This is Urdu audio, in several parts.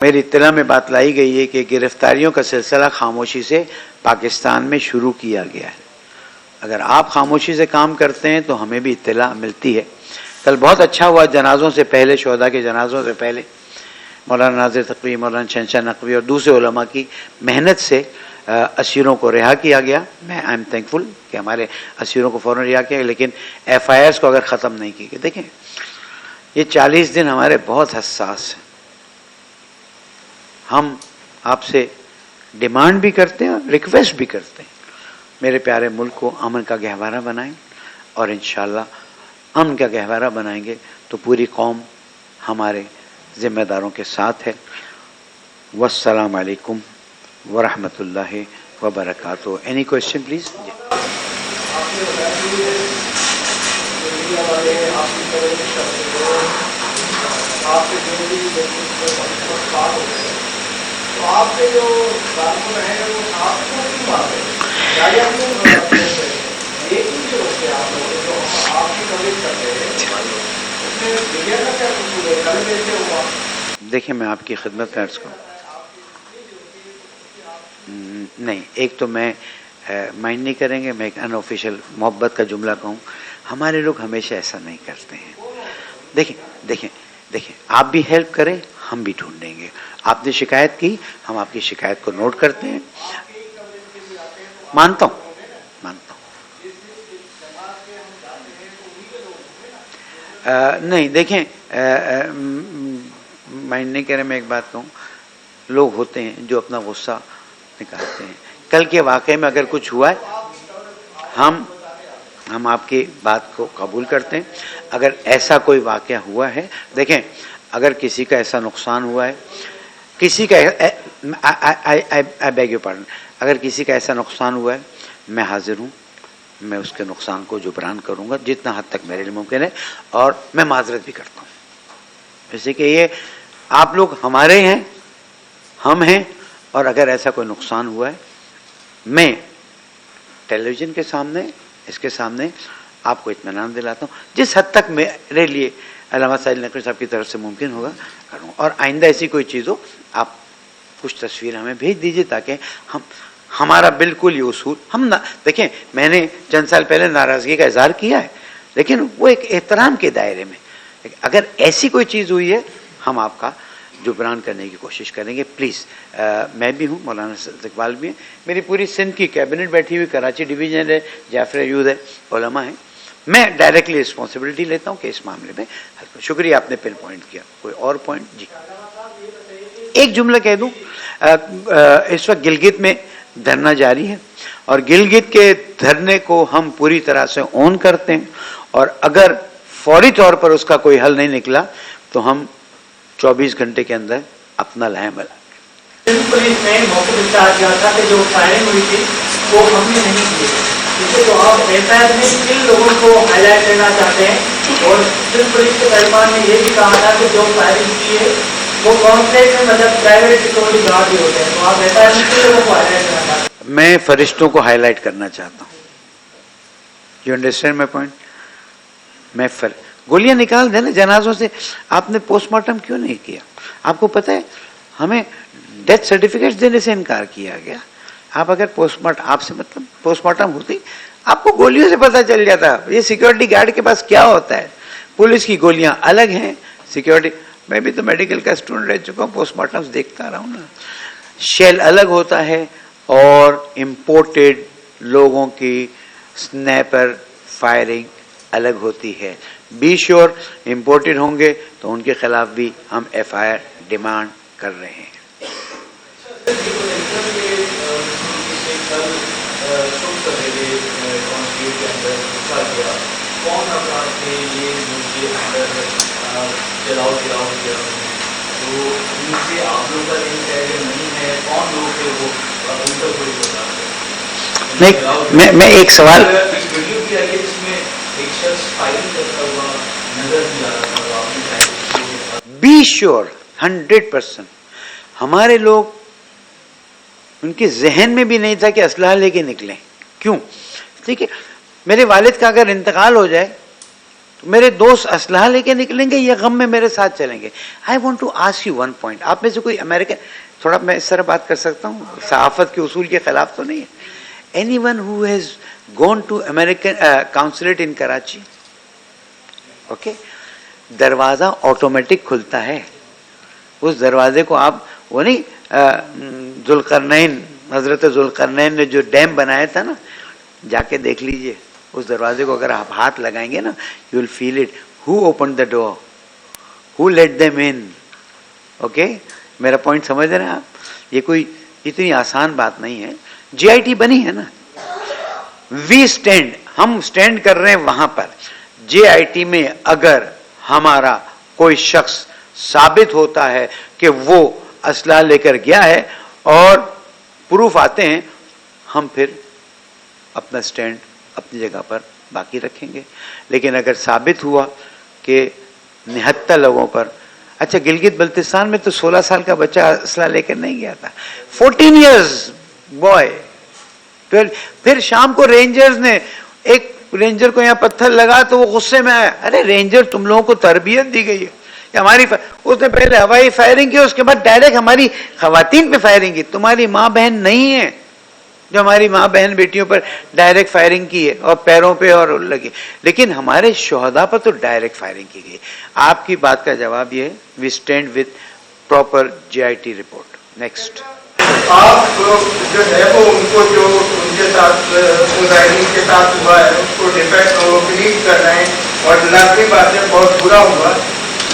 میری اطلاع میں بات لائی گئی ہے کہ گرفتاریوں کا سلسلہ خاموشی سے پاکستان میں شروع کیا گیا ہے. اگر آپ خاموشی سے کام کرتے ہیں تو ہمیں بھی اطلاع ملتی ہے. کل بہت اچھا ہوا، جنازوں سے پہلے، شہداء کے جنازوں سے پہلے مولانا ناظر تقوی، مولانا شہنشاہ نقوی اور دوسرے علماء کی محنت سے اسیروں کو رہا کیا گیا. میں آئی ایم تھینکفل کہ ہمارے اسیروں کو فوراً رہا کیا گیا، لیکن ایف آئی آرز کو اگر ختم نہیں کی گئی. دیکھیں یہ 40 دن ہمارے بہت حساس ہیں. ہم آپ سے ڈیمانڈ بھی کرتے ہیں اور ریکویسٹ بھی کرتے ہیں، میرے پیارے ملک کو امن کا گہوارہ بنائیں، اور انشاءاللہ امن کا گہوارہ بنائیں گے تو پوری قوم ہمارے ذمہ داروں کے ساتھ ہے. والسلام علیکم ورحمۃ اللہ وبرکاتہ. Any question please? آپ کے جو کارکن ہیں وہ آپ کو کیوں بات ہے جو آپ کی کوریج کرتے ہیں اس میں میڈیا کا کیا قصور ہے؟ کل کیسے ہوا؟ دیکھیں میں آپ کی خدمت میں عرض کروں، نہیں ایک تو میں مائنڈ نہیں کریں گے، میں ایک ان آفیشیل محبت کا جملہ کہوں، ہمارے لوگ ہمیشہ ایسا نہیں کرتے ہیں. دیکھیں آپ بھی ہیلپ کریں، ہم بھی ڈھونڈیں گے. آپ نے شکایت کی، ہم آپ کی شکایت کو نوٹ کرتے ہیں. مانتا ہوں نہیں دیکھیں مائنڈ نہیں کریں. میں ایک بات کہوں، لوگ ہوتے ہیں جو اپنا غصہ نکالتے ہیں. کل کے واقعے میں اگر کچھ ہوا ہے ہم آپ کی بات کو قبول کرتے ہیں. اگر ایسا کوئی واقعہ ہوا ہے، دیکھیں اگر کسی کا ایسا نقصان ہوا ہے، کسی کا I beg your pardon، اگر کسی کا ایسا نقصان ہوا ہے، میں حاضر ہوں، میں اس کے نقصان کو جبران کروں گا جتنا حد تک میرے لیے ممکن ہے، اور میں معذرت بھی کرتا ہوں. جیسے کہ یہ آپ لوگ ہمارے ہیں، ہم ہیں، اور اگر ایسا کوئی نقصان ہوا ہے، میں ٹیلی ویژن کے سامنے، اس کے سامنے آپ کو اطمینان دلاتا ہوں جس حد تک میرے لیے علامہ ساجد نقوی صاحب کی طرف سے ممکن ہوگا کروں. اور آئندہ ایسی کوئی چیز ہو آپ کچھ تصویر ہمیں بھیج دیجئے تاکہ ہمارا بالکل یہ اصول ہم دیکھیں میں نے چند سال پہلے ناراضگی کا اظہار کیا ہے، لیکن وہ ایک احترام کے دائرے میں. اگر ایسی کوئی چیز ہوئی ہے ہم آپ کا جبران کرنے کی کوشش کریں گے. پلیز میں بھی ہوں، مولانا اقبال بھی ہیں، میری پوری سندھ کی کیبنٹ بیٹھی ہوئی، کراچی ڈویژن ہے، جعفر ایوب ہے، علماء ہیں. میں ڈائریکٹلی رسپانسبلٹی لیتا ہوں کہ اس معاملے میں. شکریہ آپ نے پن پوائنٹ کیا. کوئی اور پوائنٹ؟ جی ایک جملہ کہہ دوں، اس وقت گلگت میں دھرنا جاری ہے، اور گلگت کے دھرنے کو ہم پوری طرح سے اون کرتے ہیں، اور اگر فوری طور پر اس کا کوئی حل نہیں نکلا تو ہم 24 گھنٹے کے اندر اپنا لائحہ بنا. پولیس نے موقع دکھا دیا تھا کہ جو فائرنگ ہوئی تھی وہ ہم نے نہیں کی. تو آپ احتیاط میں کن لوگوں کو ہائی لائٹ کرنا چاہتے ہیں؟ اور سندھ پولیس کے درمیان میں یہ بھی کہا تھا کہ جو فائرنگ کی ہے وہ کانٹریکٹ میں مطلب پرائیویٹ سیکورٹی گارڈ بھی ہوتے ہیں. تو آپ احتیاط میں کن لوگوں کو ہائی لائٹ کرنا چاہتے ہیں؟ میں فرشتوں کو ہائی لائٹ کرنا چاہتا ہوں. You understand my point? میں گولیاں نکال دیں نا جنازوں سے. آپ نے پوسٹ مارٹم کیوں نہیں کیا؟ آپ کو پتہ ہے ہمیں ڈیتھ سرٹیفکیٹ دینے سے انکار کیا گیا. آپ اگر آپ سے مطلب پوسٹ مارٹم ہوتی آپ کو گولیوں سے پتہ چل جاتا. یہ سیکورٹی گارڈ کے پاس کیا ہوتا ہے؟ پولیس کی گولیاں الگ ہیں، سیکورٹی. میں بھی تو میڈیکل کا اسٹوڈنٹ رہ چکا ہوں، پوسٹ مارٹم دیکھتا رہا ہوں نا. شیل الگ ہوتا ہے، اور امپورٹڈ لوگوں کی سنیپر فائرنگ الگ ہوتی ہے. بی شیور امپورٹڈ ہوں گے تو ان کے خلاف بھی ہم ایف آئی آر ڈیمانڈ کر رہے ہیں. میں ایک سوال بی شیور 100% ہمارے لوگ ان کے ذہن میں بھی نہیں تھا کہ اسلحہ لے کے نکلیں. کیوں؟ ٹھیک ہے، میرے والد کا اگر انتقال ہو جائے تو میرے دوست اسلحہ لے کے نکلیں گے یا غم میں میرے ساتھ چلیں گے؟ I want to ask you one point. آپ میں سے کوئی امریکن، تھوڑا میں اس طرح بات کر سکتا ہوں، صحافت کے اصول کے خلاف تو نہیں ہے. Anyone who has gone to American consulate in Karachi, okay, دروازہ آٹومیٹک کھلتا ہے. اس دروازے کو آپ، وہ نہیں ذوالقرنین، حضرت ذوالقرنین نے جو ڈیم بنایا تھا نا، جا کے دیکھ لیجئے اس دروازے کو. اگر آپ ہاتھ لگائیں گے نا، you will feel it. Who open the door, who let them in. Okay, میرا پوائنٹ سمجھ رہے ہیں آپ؟ یہ کوئی اتنی آسان بات نہیں ہے. جی آئی ٹی بنی ہے نا، وی اسٹینڈ، ہم اسٹینڈ کر رہے ہیں وہاں پر. جے آئی ٹی میں اگر ہمارا کوئی شخص ثابت ہوتا ہے کہ وہ اسلحہ لے کر گیا ہے اور پروف آتے ہیں، ہم پھر اپنا اسٹینڈ اپنی جگہ پر باقی رکھیں گے. لیکن اگر ثابت ہوا کہ 79 لوگوں پر، اچھا گلگت بلتستان میں تو 16 سال کا بچہ اسلحہ لے کر نہیں گیا تھا، 14 ایئرز بوائے. پھر شام کو رینجرز نے، ایک رینجر کو یہاں پتھر لگا تو وہ غصے میں آیا. ارے رینجر، تم لوگوں کو تربیت دی گئی ہے کہ ہماری اس نے پہلے ہوائی فائرنگ کی، اس کے بعد ڈائریکٹ ہماری خواتین پہ فائرنگ کی. تمہاری ماں بہن نہیں ہے جو ہماری ماں بہن بیٹیوں پر ڈائریکٹ فائرنگ کی ہے اور پیروں پہ اور لگی، لیکن ہمارے شہداء پر تو ڈائریکٹ فائرنگ کی گئی. آپ کی بات کا جواب یہ ہے، we stand with proper J I T report. Next. آپ جو ہے وہ ان کو جو ان کے ساتھ مظاہرین کے ساتھ ہوا ہے اس کو ڈیفینڈ اور بلیو کر رہے ہیں اور لازمی بات ہے بہت برا ہوا،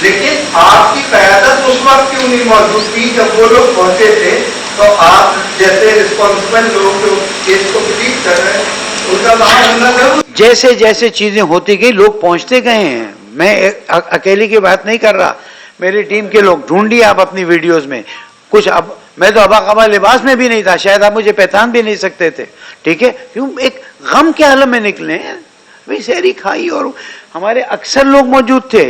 لیکن آپ کی قیادت اس وقت کیوں نہیں موجود تھی جب وہ لوگ پہنچے تھے؟ تو آپ جیسے رسپانسبل لوگ جو کیس کو بلیو کر رہے ہیں ان کا وہاں ہونا ضرور. جیسے جیسے چیزیں ہوتی گئی لوگ پہنچتے گئے ہیں. میں اکیلی کی بات نہیں کر رہا، میری ٹیم کے لوگ ڈھونڈیے آپ اپنی ویڈیوز میں. کچھ اب میں تو ابا قبا لباس میں بھی نہیں تھا، شاید آپ مجھے پہچان بھی نہیں سکتے تھے. ٹھیک ہے، کیوں ایک غم کے عالم میں نکلے ہیں. سحری کھائی اور ہمارے اکثر لوگ موجود تھے.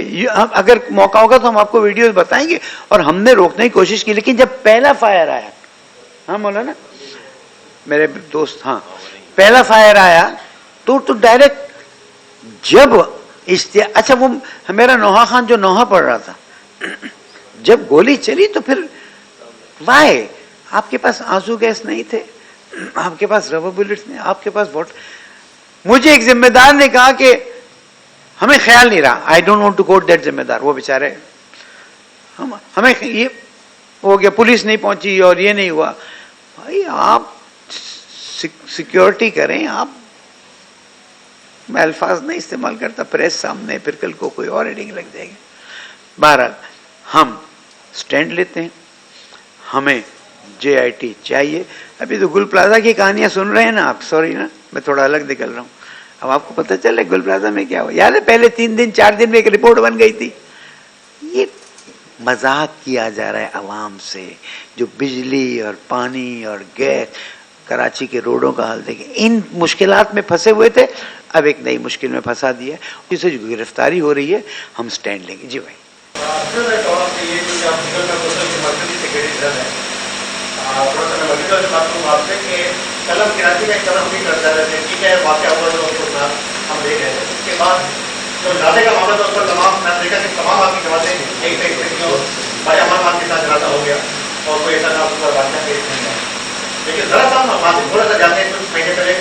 اگر موقع ہوگا تو ہم آپ کو ویڈیوز بتائیں گے. اور ہم نے روکنے کی کوشش کی، لیکن جب پہلا فائر آیا، ہاں مولانا میرے دوست، ہاں پہلا فائر آیا تو ڈائریکٹ جب اچھا وہ میرا نوحہ خان جو نوحہ پڑھ رہا تھا، جب گولی چلی تو پھر وائے آپ کے پاس آنسو گیس نہیں تھے، آپ کے پاس ربر بلٹس نہیں، آپ کے پاس مجھے ایک ذمہ دار نے کہا کہ ہمیں خیال نہیں رہا. I don't want to quote that ذمہ دار، وہ بیچارے ہمیں یہ ہو گیا، پولیس نہیں پہنچی اور یہ نہیں ہوا. بھائی آپ سیکیورٹی کریں. آپ، میں الفاظ نہیں استعمال کرتا پریس سامنے، پھر کل کو کوئی اور ایڈنگ لگ جائے گی. بہرحال ہم سٹینڈ لیتے ہیں، ہمیں جے آئی ٹی چاہیے. ابھی تو گل پلازا کی کہانیاں سن رہے ہیں نا آپ، سوری نا میں تھوڑا الگ نکل رہا ہوں. اب آپ کو پتہ چلے گل پلازا میں کیا ہوا. یاد ہے پہلے 3 دن 4 دن میں ایک رپورٹ بن گئی تھی. یہ مذاق کیا جا رہا ہے عوام سے، جو بجلی اور پانی اور گیس، کراچی کے روڈوں کا حال دیکھیں. ان مشکلات میں پھنسے ہوئے تھے، اب ایک نئی مشکل میں پھنسا دیا ہے. اس سے جو گرفتاری ہو رہی ہے ہم سٹینڈ لیں گے. جی بھائی. قلم کراچی میں قلم بھی کرتا رہتے ہیں، ٹھیک ہے، واقعہ ہوا جو ہم دیکھ رہے ہیں. اس کے بعد جو ارادے کا معاملہ تھا اس پر تمام، میں نے دیکھا کہ تمام آپ کی جماعتیں ایک طریقے بھائی امان خان کے ساتھ ارادہ ہو گیا اور کوئی ایسا نہ اس پر واقعہ پیش نہیں ہے. لیکن ذرا سا ہم بات تھوڑا سا جاتے ہیں. کچھ مہینے پہلے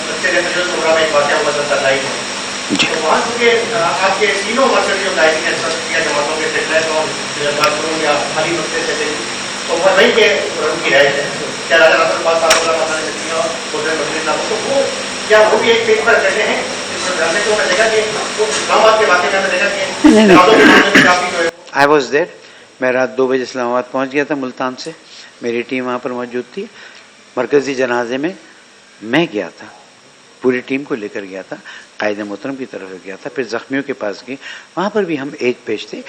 بچے نے پروگرام میں ایک واقعہ ہوا تھا لائٹ میں، تو وہاں چونکہ آپ کے تینوں مرکزی جو لائٹ ہیں کیا جماعتوں کے سیٹلائٹ اور باتھ یا خالی مسئلے سے تھے، تو وہ وہیں پہ ان کی رائٹ ہے. کیا راجا ناصر پاس صاحب تو وہ کیا وہ بھی ایک پیج پر کہتے ہیں کو میں دیکھا کہ اسلام آباد کے واقعے میں دیکھا کہ آئی واز دیر. میں رات 2 بجے اسلام آباد پہنچ گیا تھا ملتان سے. میری ٹیم وہاں پر موجود تھی. مرکزی جنازے میں میں گیا تھا، پوری ٹیم کو لے کر گیا تھا، قائد محترم کی طرف گیا تھا. پھر زخمیوں کے پاس گئے، وہاں پر بھی ہم ایک پیج تھے.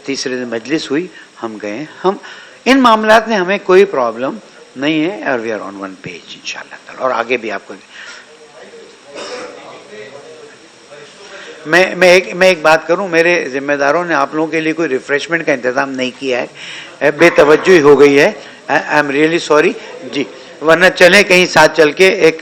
تیسرے دن مجلس ہوئی، ہم گئے. ہم ان معاملات میں ہمیں کوئی پرابلم نہیں ہے اور we are on one page انشاءاللہ تعالی. اور آگے بھی آپ کو میں ایک بات کروں، میرے ذمہ داروں نے آپ لوگوں کے لیے کوئی ریفریشمنٹ کا انتظام نہیں کیا ہے، بے توجہی ہو گئی ہے. آئی ایم ریئلی سوری جی، ورنہ چلیں کہیں ساتھ چل کے ایک